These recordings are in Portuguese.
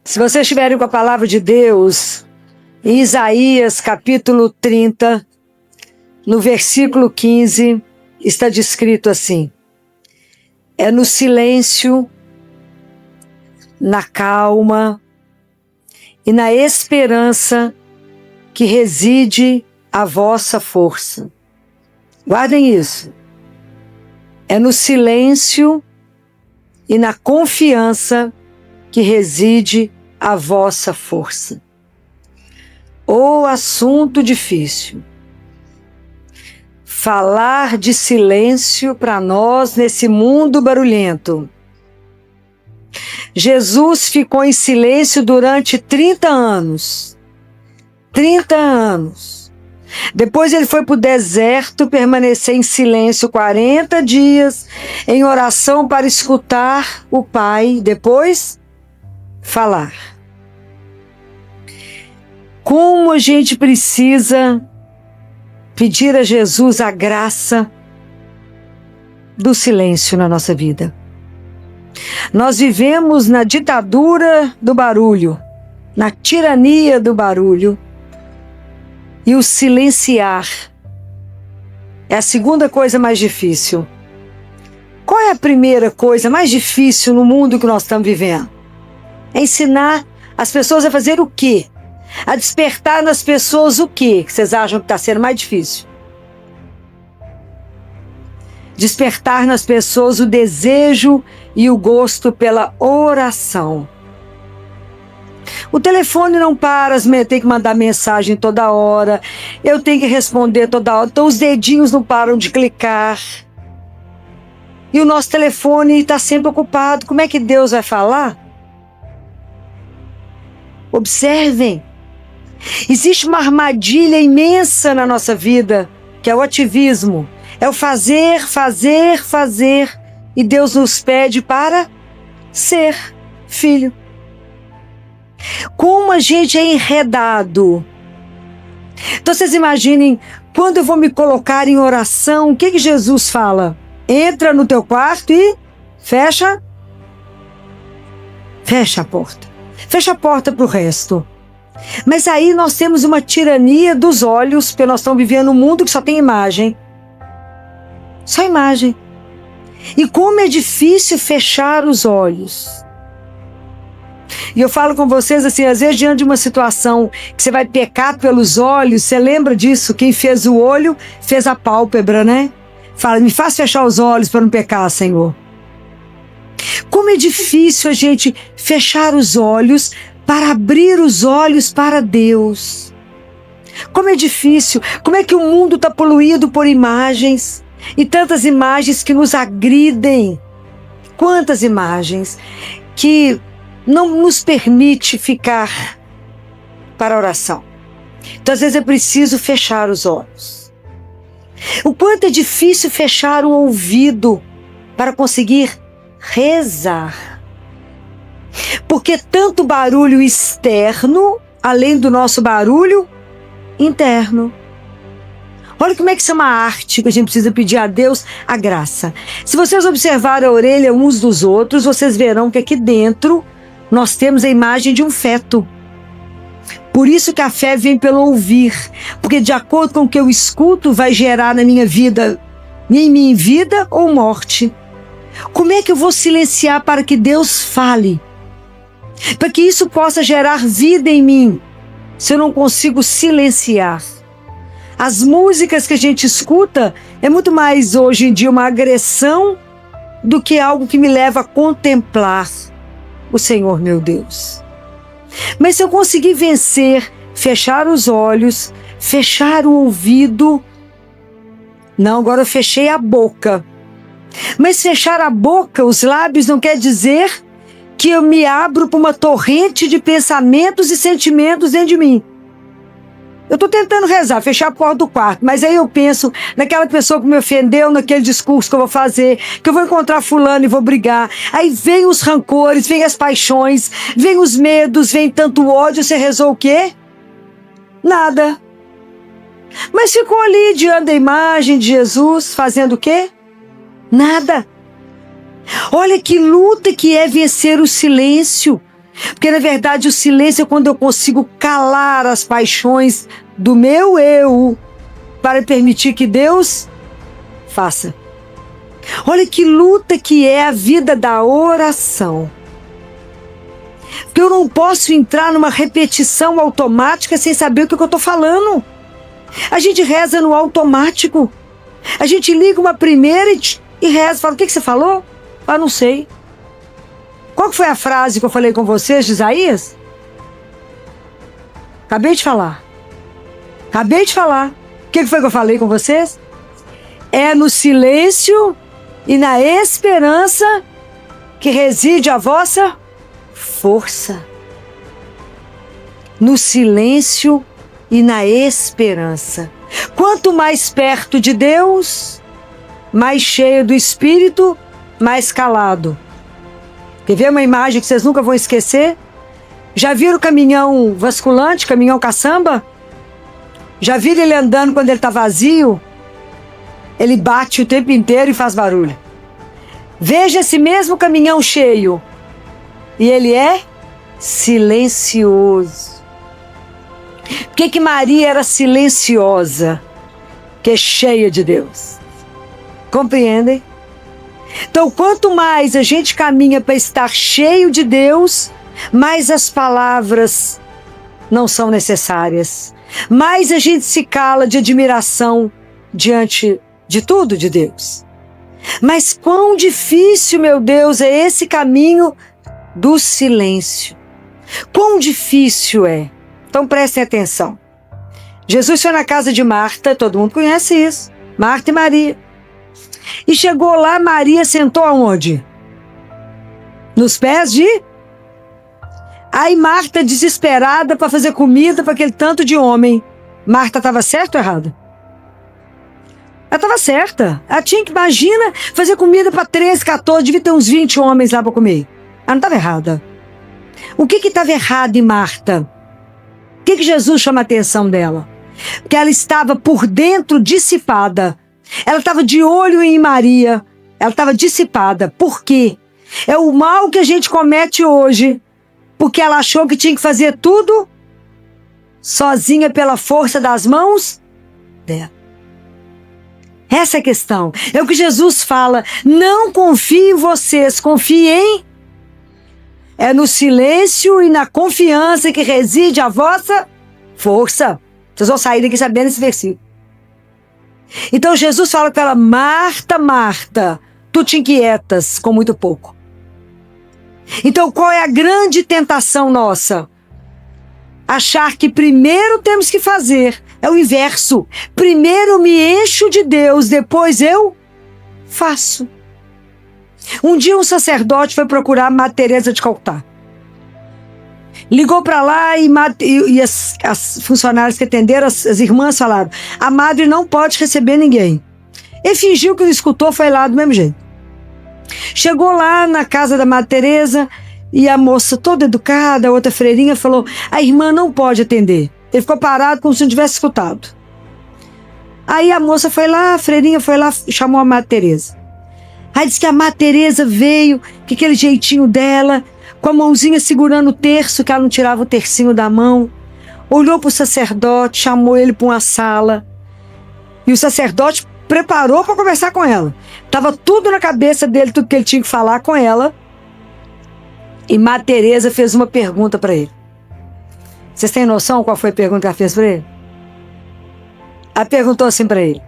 Se vocês estiverem com a palavra de Deus, em Isaías capítulo 30, no versículo 15, está descrito assim: é no silêncio, na calma e na esperança que reside a vossa força. Guardem isso. É no silêncio e na confiança que reside a vossa força. O assunto difícil. Falar de silêncio para nós nesse mundo barulhento. Jesus ficou em silêncio durante 30 anos. 30 anos. Depois ele foi para o deserto permanecer em silêncio 40 dias, em oração para escutar o Pai. Depois, falar. Como a gente precisa pedir a Jesus a graça do silêncio na nossa vida. Nós vivemos na ditadura do barulho, na tirania do barulho, e o silenciar é a segunda coisa mais difícil. Qual é a primeira coisa mais difícil no mundo que nós estamos vivendo? É ensinar as pessoas a fazer o quê? A despertar nas pessoas o quê que vocês acham que está sendo mais difícil? Despertar nas pessoas o desejo e o gosto pela oração. O telefone não para, tem que mandar mensagem toda hora, eu tenho que responder toda hora, então os dedinhos não param de clicar. E o nosso telefone está sempre ocupado. Como é que Deus vai falar? Observem. Existe uma armadilha imensa na nossa vida, que é o ativismo. É o fazer, fazer, fazer. E Deus nos pede para ser filho. Como a gente é enredado. Então vocês imaginem, quando eu vou me colocar em oração, o que Jesus fala? Entra no teu quarto e fecha a porta. Fecha a porta para o resto. Mas aí nós temos uma tirania dos olhos, porque nós estamos vivendo um mundo que só tem imagem. Só imagem. E como é difícil fechar os olhos. E eu falo com vocês assim, às vezes diante de uma situação que você vai pecar pelos olhos, você lembra disso? Quem fez o olho, fez a pálpebra, né? Fala, me faz fechar os olhos para não pecar, Senhor. Como é difícil a gente fechar os olhos para abrir os olhos para Deus. Como é difícil, como é que o mundo está poluído por imagens, e tantas imagens que nos agridem. Quantas imagens que não nos permite ficar para a oração. Então às vezes é preciso fechar os olhos. O quanto é difícil fechar o ouvido para conseguir rezar. Porque tanto barulho externo, além do nosso barulho interno. Olha como é que isso é uma arte que a gente precisa pedir a Deus a graça. Se vocês observarem a orelha uns dos outros, vocês verão que aqui dentro nós temos a imagem de um feto. Por isso que a fé vem pelo ouvir. Porque de acordo com o que eu escuto, vai gerar na minha vida, em mim vida ou morte. Como é que eu vou silenciar para que Deus fale? Para que isso possa gerar vida em mim, se eu não consigo silenciar. As músicas que a gente escuta é muito mais hoje em dia uma agressão do que algo que me leva a contemplar o Senhor meu Deus. Mas se eu conseguir vencer, fechar os olhos, fechar o ouvido, não, agora eu fechei a boca. Mas fechar a boca, os lábios, não quer dizer que eu me abro para uma torrente de pensamentos e sentimentos dentro de mim. Eu estou tentando rezar, fechar a porta do quarto, mas aí eu penso naquela pessoa que me ofendeu, naquele discurso que eu vou fazer, que eu vou encontrar fulano e vou brigar. Aí vem os rancores, vem as paixões, vem os medos, vem tanto ódio. Você rezou o quê? Nada. Mas ficou ali diante da imagem de Jesus, fazendo o quê? Nada. Olha que luta que é vencer o silêncio. Porque, na verdade, o silêncio é quando eu consigo calar as paixões do meu eu para permitir que Deus faça. Olha que luta que é a vida da oração. Porque eu não posso entrar numa repetição automática sem saber o que eu estou falando. A gente reza no automático. A gente liga uma primeira e reza. Fala, o que você falou? Ah, não sei. Qual foi a frase que eu falei com vocês de Isaías? Acabei de falar. O que foi que eu falei com vocês? É no silêncio e na esperança que reside a vossa força. No silêncio e na esperança. Quanto mais perto de Deus, mais cheio do Espírito, mais calado. Quer ver uma imagem que vocês nunca vão esquecer? Já viram o caminhão vasculante, caminhão caçamba? Já viram ele andando quando ele está vazio? Ele bate o tempo inteiro e faz barulho. Veja esse mesmo caminhão cheio. E ele é silencioso. Por que Maria era silenciosa? Que é cheia de Deus. Compreendem? Então, quanto mais a gente caminha para estar cheio de Deus, mais as palavras não são necessárias. Mais a gente se cala de admiração diante de tudo de Deus. Mas quão difícil, meu Deus, é esse caminho do silêncio. Quão difícil é. Então prestem atenção. Jesus foi na casa de Marta, todo mundo conhece isso. Marta e Maria. E chegou lá, Maria sentou aonde? Nos pés de... Aí Marta, desesperada para fazer comida para aquele tanto de homem. Marta estava certa ou errada? Ela estava certa. Ela tinha que, imagina, fazer comida para 13, 14, devia ter uns 20 homens lá para comer. Ela não estava errada. O que estava errado em Marta? O que Jesus chama a atenção dela? Porque ela estava por dentro dissipada. Ela estava de olho em Maria. Ela estava dissipada. Por quê? É o mal que a gente comete hoje. Porque ela achou que tinha que fazer tudo sozinha pela força das mãos dela. Essa é a questão. É o que Jesus fala. Não confie em vocês, confie em... É no silêncio e na confiança que reside a vossa força. Vocês vão sair daqui sabendo esse versículo. Então Jesus fala para ela, Marta, Marta, tu te inquietas com muito pouco. Então qual é a grande tentação nossa? Achar que primeiro temos que fazer. É o inverso. Primeiro eu me encho de Deus, depois eu faço. Um dia um sacerdote foi procurar Madre Teresa de Calcutá. Ligou para lá e as funcionárias que atenderam, as irmãs falaram, a madre não pode receber ninguém. Ele fingiu que não escutou, foi lá do mesmo jeito. Chegou lá na casa da Madre Teresa e a moça toda educada, a outra freirinha, falou, a irmã não pode atender. Ele ficou parado como se não tivesse escutado. Aí a moça foi lá, a freirinha foi lá e chamou a Madre Teresa. Aí disse que a Madre Teresa veio, que aquele jeitinho dela, com a mãozinha segurando o terço, que ela não tirava o tercinho da mão, olhou para o sacerdote, chamou ele para uma sala, e o sacerdote preparou para conversar com ela. Estava tudo na cabeça dele, tudo que ele tinha que falar com ela, e Madre Teresa fez uma pergunta para ele. Vocês têm noção qual foi a pergunta que ela fez para ele? Ela perguntou assim para ele,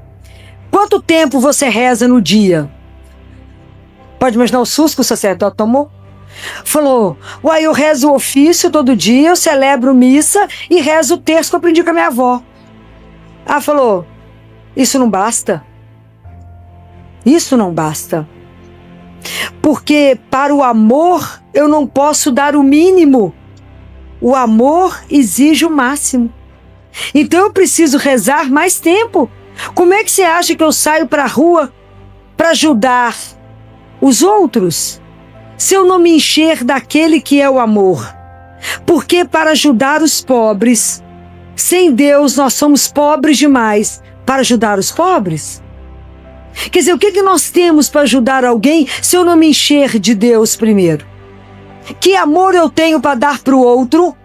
quanto tempo você reza no dia? Pode imaginar o susto que o sacerdote tomou? Falou, uai, eu rezo o ofício todo dia, eu celebro missa e rezo o terço que eu aprendi com a minha avó. Ela falou, isso não basta. Isso não basta. Porque para o amor eu não posso dar o mínimo. O amor exige o máximo. Então eu preciso rezar mais tempo. Como é que você acha que eu saio para a rua para ajudar os outros, se eu não me encher daquele que é o amor? Porque para ajudar os pobres, sem Deus nós somos pobres demais para ajudar os pobres. Quer dizer, o que nós temos para ajudar alguém se eu não me encher de Deus primeiro? Que amor eu tenho para dar para o outro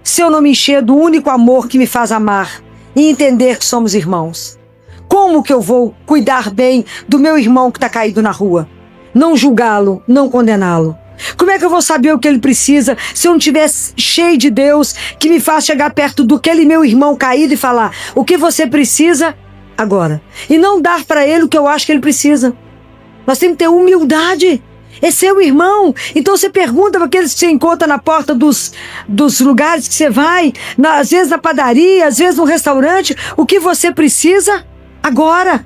se eu não me encher do único amor que me faz amar e entender que somos irmãos? Como que eu vou cuidar bem do meu irmão que está caído na rua? Não julgá-lo, não condená-lo. Como é que eu vou saber o que ele precisa se eu não estiver cheio de Deus que me faz chegar perto daquele meu irmão caído e falar o que você precisa agora? E não dar para ele o que eu acho que ele precisa. Nós temos que ter humildade. É seu irmão. Então você pergunta para aqueles que você encontra na porta dos lugares que você vai, às vezes na padaria, às vezes no restaurante, o que você precisa agora.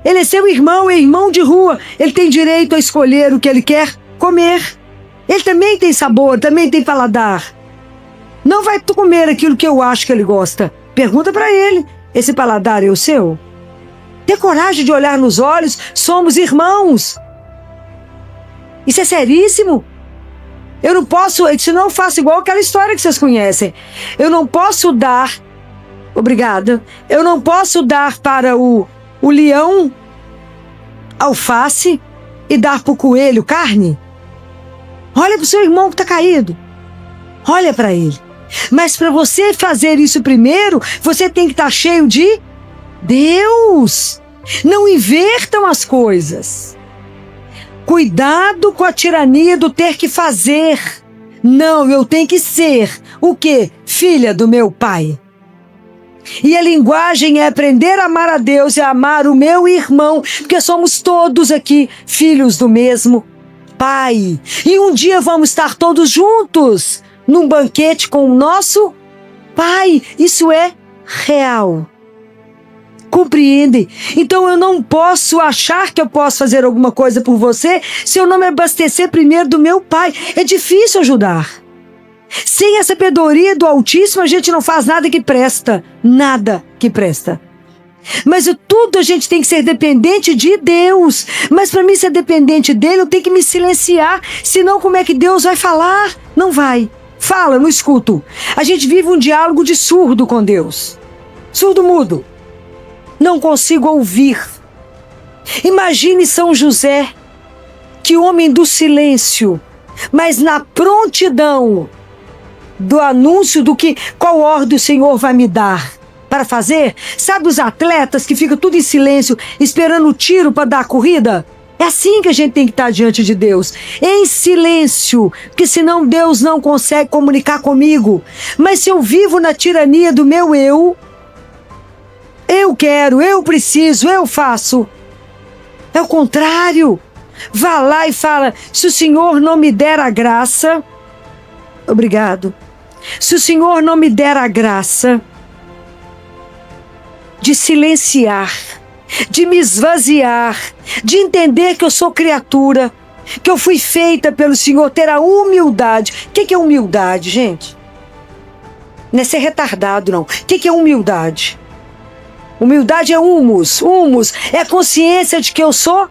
Ele é seu irmão, é irmão de rua. Ele tem direito a escolher o que ele quer comer. Ele também tem sabor, também tem paladar. Não vai comer aquilo que eu acho que ele gosta. Pergunta para ele, esse paladar é o seu? Ter coragem de olhar nos olhos, somos irmãos. Isso é seríssimo. Eu não posso, senão eu faço igual aquela história que vocês conhecem. Eu não posso dar, obrigada, eu não posso dar para o leão alface e dar para o coelho carne. Olha para o seu irmão que está caído. Olha para ele. Mas para você fazer isso primeiro, você tem que estar cheio de Deus. Não invertam as coisas. Cuidado com a tirania do ter que fazer. Não, eu tenho que ser. O quê? Filha do meu pai. E a linguagem é aprender a amar a Deus e a amar o meu irmão, porque somos todos aqui filhos do mesmo pai. E um dia vamos estar todos juntos num banquete com o nosso pai. Isso é real. Compreendem? Então eu não posso achar que eu posso fazer alguma coisa por você se eu não me abastecer primeiro do meu pai. É difícil ajudar. Sem a sabedoria do Altíssimo, a gente não faz nada que presta. Nada que presta. Mas tudo a gente tem que ser dependente de Deus. Mas para mim ser dependente dele, eu tenho que me silenciar. Senão como é que Deus vai falar? Não vai. Fala, não escuto. A gente vive um diálogo de surdo com Deus. Surdo-mudo. Não consigo ouvir. Imagine São José, que homem do silêncio, mas na prontidão do anúncio do que qual ordem o Senhor vai me dar para fazer. Sabe os atletas que ficam tudo em silêncio esperando o tiro para dar a corrida? É assim que a gente tem que estar diante de Deus, em silêncio, porque senão Deus não consegue comunicar comigo. Mas se eu vivo na tirania do meu eu quero, eu preciso, eu faço. É o contrário. Vá lá e fala, se o Senhor não me der a graça, obrigado. Se o Senhor não me der a graça de silenciar, de me esvaziar, de entender que eu sou criatura, que eu fui feita pelo Senhor, ter a humildade. O que é humildade, gente? Não é ser retardado, não. O que é humildade? Humildade é humus. Humus é a consciência de que eu sou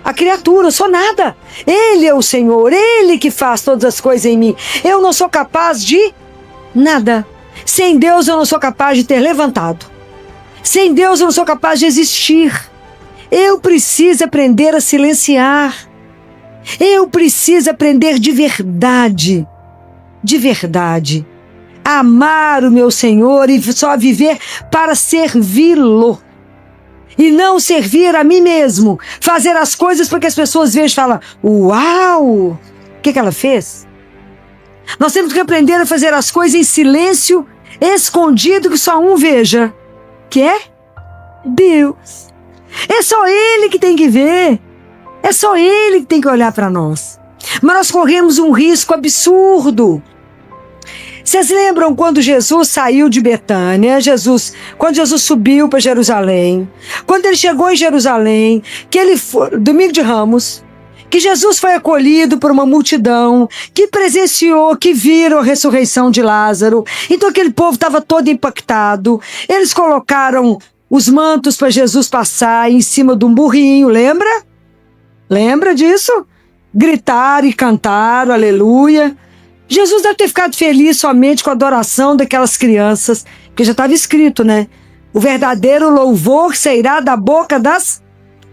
a criatura, eu sou nada. Ele é o Senhor, Ele que faz todas as coisas em mim. Eu não sou capaz de nada. Sem Deus eu não sou capaz de ter levantado. Sem Deus eu não sou capaz de existir. Eu preciso aprender a silenciar. Eu preciso aprender de verdade. De verdade. Amar o meu Senhor e só viver para servi-lo. E não servir a mim mesmo. Fazer as coisas para que as pessoas vejam e falam, uau, o que ela fez? Nós temos que aprender a fazer as coisas em silêncio, escondido, que só um veja. Que é Deus. É só Ele que tem que ver. É só Ele que tem que olhar para nós. Mas nós corremos um risco absurdo. Vocês lembram quando Jesus saiu de Betânia? Quando Jesus subiu para Jerusalém, quando ele chegou em Jerusalém, que ele foi, domingo de Ramos, que Jesus foi acolhido por uma multidão, que presenciou, que viram a ressurreição de Lázaro. Então aquele povo estava todo impactado. Eles colocaram os mantos para Jesus passar em cima de um burrinho, lembra? Lembra disso? Gritaram e cantaram, aleluia. Jesus deve ter ficado feliz somente com a adoração daquelas crianças, porque já estava escrito, né? O verdadeiro louvor sairá da boca das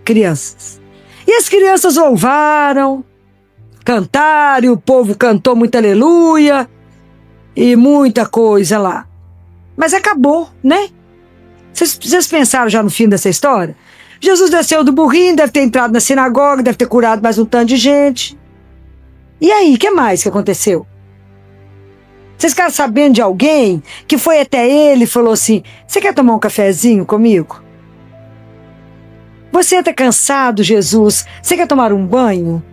crianças. E as crianças louvaram, cantaram, e o povo cantou muito aleluia e muita coisa lá. Mas acabou, né? Vocês pensaram já no fim dessa história? Jesus desceu do burrinho, deve ter entrado na sinagoga, deve ter curado mais um tanto de gente. E aí, o que mais que aconteceu? Vocês ficaram sabendo de alguém que foi até ele e falou assim: você quer tomar um cafezinho comigo? Você está cansado, Jesus? Você quer tomar um banho?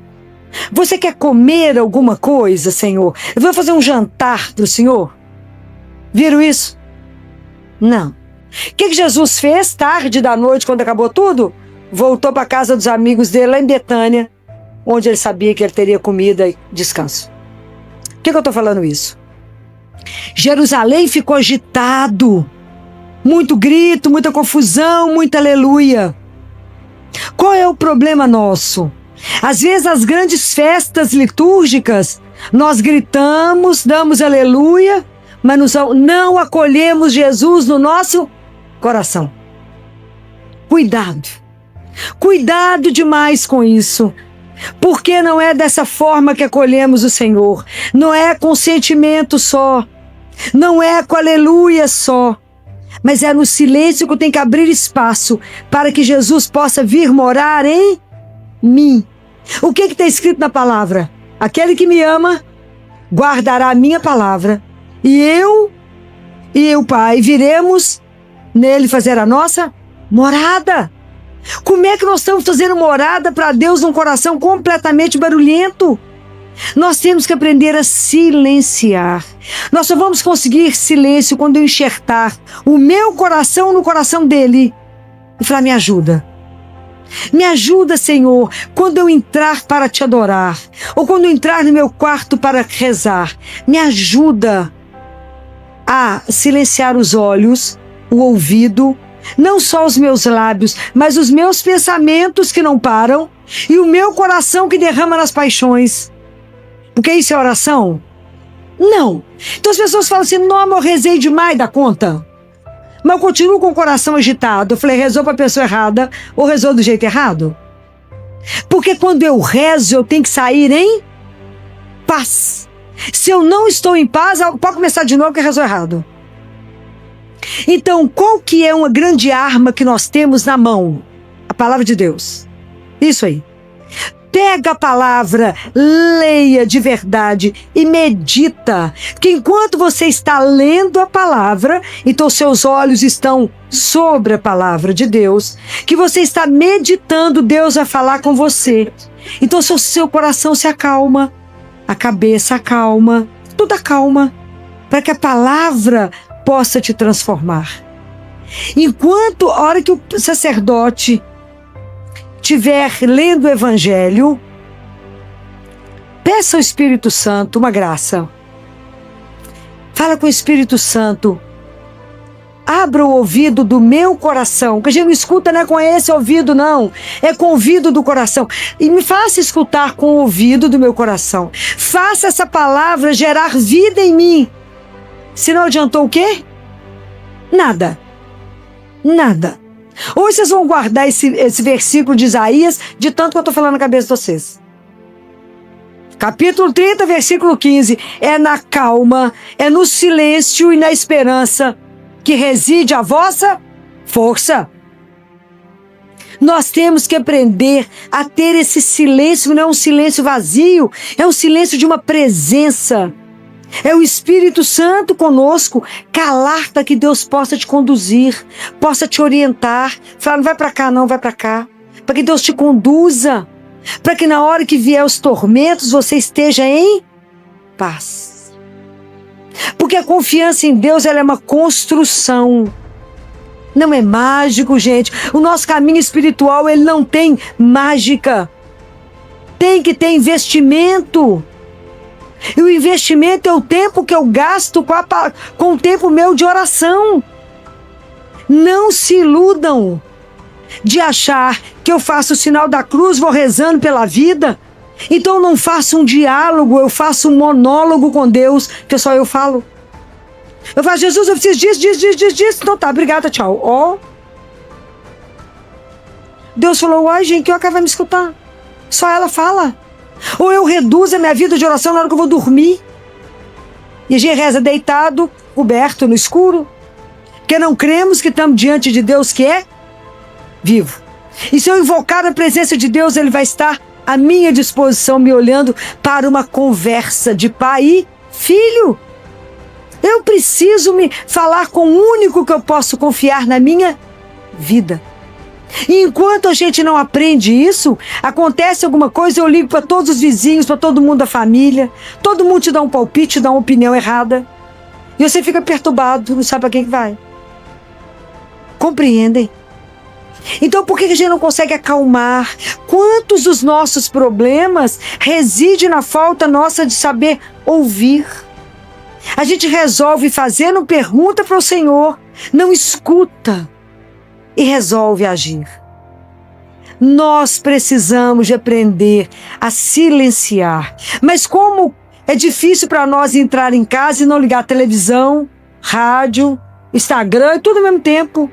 Você quer comer alguma coisa, Senhor? Eu vou fazer um jantar para o Senhor? Viram isso? Não. O que Jesus fez tarde da noite, quando acabou tudo? Voltou para a casa dos amigos dele lá em Betânia, onde ele sabia que ele teria comida e descanso. Por que eu estou falando isso? Jerusalém ficou agitado. Muito grito, muita confusão, muita aleluia. Qual é o problema nosso? Às vezes, nas grandes festas litúrgicas, nós gritamos, damos aleluia, mas não acolhemos Jesus no nosso coração. Cuidado. Cuidado demais com isso. Porque não é dessa forma que acolhemos o Senhor. Não é com sentimento só. Não é com aleluia só. Mas é no silêncio que eu tenho que abrir espaço para que Jesus possa vir morar em mim. O que está escrito na palavra? Aquele que me ama guardará a minha palavra. E eu e o Pai viremos nele fazer a nossa morada. Como é que nós estamos fazendo morada para Deus num coração completamente barulhento? Nós temos que aprender a silenciar. Nós só vamos conseguir silêncio quando eu enxertar o meu coração no coração dele e falar: me ajuda. Me ajuda, Senhor, quando eu entrar para te adorar, ou quando eu entrar no meu quarto para rezar. Me ajuda a silenciar os olhos, o ouvido, não só os meus lábios, mas os meus pensamentos que não param e o meu coração que derrama nas paixões. Porque isso é oração? Não. Então as pessoas falam assim: não, eu rezei demais da conta. Mas eu continuo com o coração agitado. Eu falei: rezou para a pessoa errada ou rezou do jeito errado? Porque quando eu rezo, eu tenho que sair em paz. Se eu não estou em paz, pode começar de novo que rezou errado. Então, qual que é uma grande arma que nós temos na mão? A palavra de Deus. Isso aí. Pega a palavra, leia de verdade e medita. Que enquanto você está lendo a palavra, então seus olhos estão sobre a palavra de Deus, que você está meditando, Deus vai falar com você. Então seu coração se acalma, a cabeça acalma, tudo acalma, para que a palavra possa te transformar. Enquanto, a hora que o sacerdote estiver lendo o Evangelho, peça ao Espírito Santo uma graça. Fala com o Espírito Santo: abra o ouvido do meu coração, que a gente não escuta, não é com esse ouvido não, é com o ouvido do coração, e me faça escutar com o ouvido do meu coração. Faça essa palavra gerar vida em mim. Se não adiantou o quê? Nada. Nada. Hoje vocês vão guardar esse versículo de Isaías, de tanto que eu estou falando na cabeça de vocês. Capítulo 30, versículo 15. É na calma, é no silêncio e na esperança que reside a vossa força. Nós temos que aprender a ter esse silêncio, não é um silêncio vazio, é um silêncio de uma presença. É o Espírito Santo conosco. Calar para que Deus possa te conduzir, possa te orientar. Falar: não vai para cá, não, vai para cá. Para que Deus te conduza. Para que na hora que vier os tormentos, você esteja em paz. Porque a confiança em Deus, ela é uma construção. Não é mágico, gente. O nosso caminho espiritual, ele não tem mágica. Tem que ter investimento. E o investimento é o tempo que eu gasto com o tempo meu de oração. Não se iludam de achar que eu faço o sinal da cruz, vou rezando pela vida. Então eu não faço um diálogo, eu faço um monólogo com Deus, que só eu falo. Eu falo: Jesus, eu preciso disso. Então tá, obrigada, tchau. Ó. Deus falou: uai, gente, que hora que ela vai me escutar? Só ela fala. Ou eu reduzo a minha vida de oração na hora que eu vou dormir. E a gente reza deitado, coberto no escuro, porque não cremos que estamos diante de Deus que é vivo. E se eu invocar a presença de Deus, Ele vai estar à minha disposição, me olhando para uma conversa de pai e filho. Eu preciso me falar com o único que eu posso confiar na minha vida. E enquanto a gente não aprende isso, acontece alguma coisa, eu ligo para todos os vizinhos, para todo mundo da família, todo mundo te dá um palpite, te dá uma opinião errada, e você fica perturbado, não sabe para quem que vai. Compreendem? Então por que a gente não consegue acalmar? Quantos dos nossos problemas residem na falta nossa de saber ouvir? A gente resolve fazendo pergunta para o Senhor, não escuta e resolve agir. Nós precisamos de aprender a silenciar. Mas como é difícil para nós entrar em casa e não ligar a televisão, rádio, Instagram, tudo ao mesmo tempo.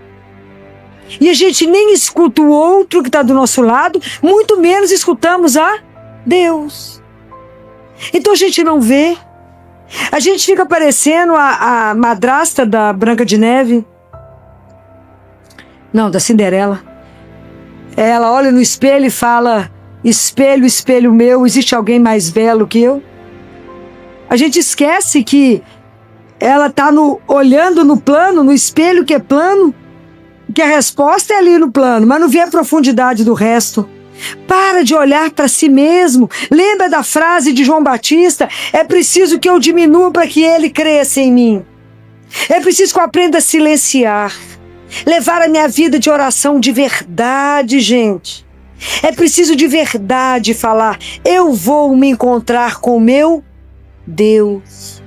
E a gente nem escuta o outro que está do nosso lado, muito menos escutamos a Deus. Então a gente não vê. A gente fica parecendo a madrasta da Branca de Neve. Não, da Cinderela. Ela olha no espelho e fala: espelho, espelho meu, existe alguém mais belo que eu? A gente esquece que ela está olhando no plano, no espelho que é plano, que a resposta é ali no plano, mas não vê a profundidade do resto. Para de olhar para si mesmo. Lembra da frase de João Batista? É preciso que eu diminua para que ele cresça em mim. É preciso que eu aprenda a silenciar. Levar a minha vida de oração de verdade, gente. É preciso de verdade falar: eu vou me encontrar com o meu Deus.